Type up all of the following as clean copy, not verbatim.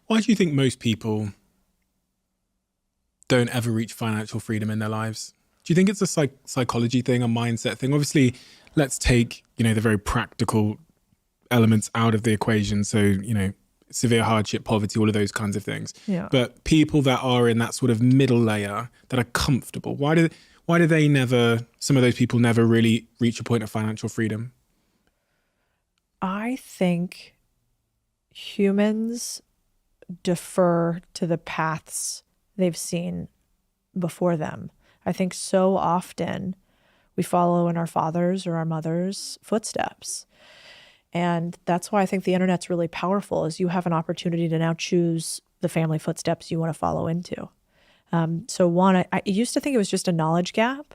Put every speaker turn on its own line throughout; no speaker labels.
Why do you think most people don't ever reach financial freedom in their lives? Do you think it's a psychology thing, a mindset thing? Obviously, let's take, the very practical elements out of the equation. So, severe hardship, poverty, all of those kinds of things.
Yeah.
But people that are in that sort of middle layer that are comfortable, why do they never, some of those people never really reach a point of financial freedom?
I think humans defer to the paths they've seen before them. I think so often we follow in our father's or our mother's footsteps. And that's why I think the internet's really powerful, is you have an opportunity to now choose the family footsteps you want to follow into. So one, I used to think it was just a knowledge gap,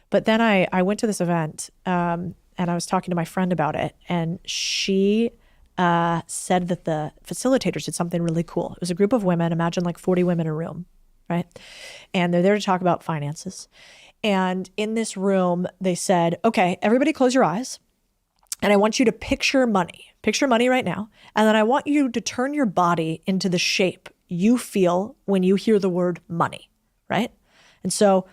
but then I went to this event and I was talking to my friend about it, and she said that the facilitators did something really cool. It was a group of women, imagine like 40 women in a room, right? And they're there to talk about finances. And in this room, they said, okay, everybody close your eyes. And I want you to picture money. Picture money right now. And then I want you to turn your body into the shape you feel when you hear the word money, right? And so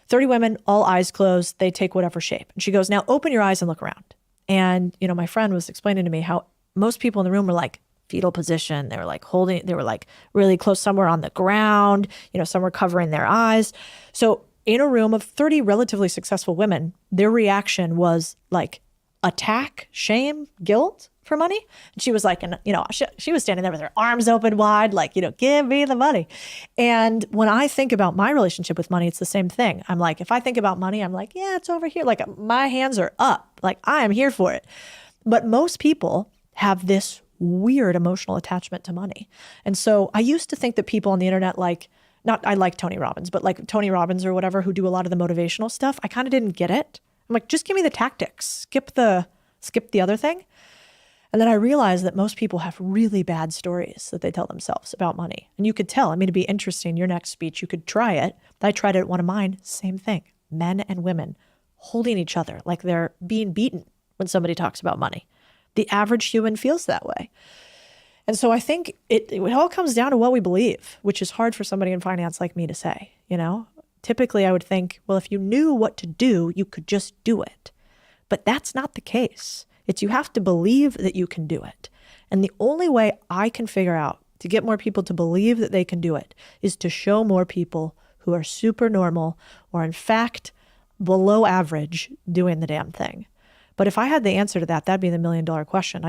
30 women, all eyes closed, they take whatever shape. And she goes, now open your eyes and look around. And, my friend was explaining to me how most people in the room were like fetal position. They were like they were like really close, somewhere on the ground, some were covering their eyes. So in a room of 30 relatively successful women, their reaction was like attack, shame, guilt for money. And she was like, and she was standing there with her arms open wide, like, give me the money. And when I think about my relationship with money, it's the same thing. I'm like, if I think about money, I'm like, yeah, it's over here. Like my hands are up, like I am here for it. But most people have this weird emotional attachment to money. And so I used to think that people on the internet, I like Tony Robbins, but like Tony Robbins or whatever, who do a lot of the motivational stuff, I kind of didn't get it. I'm like, just give me the tactics, skip the other thing. And then I realized that most people have really bad stories that they tell themselves about money. And you could tell, it'd be interesting, your next speech, you could try it. I tried it at one of mine, same thing. Men and women holding each other like they're being beaten when somebody talks about money. The average human feels that way. And so I think it all comes down to what we believe, which is hard for somebody in finance like me to say, Typically, I would think, well, if you knew what to do, you could just do it. But that's not the case. It's you have to believe that you can do it. And the only way I can figure out to get more people to believe that they can do it is to show more people who are super normal or in fact below average doing the damn thing. But if I had the answer to that, that'd be the $1 million question.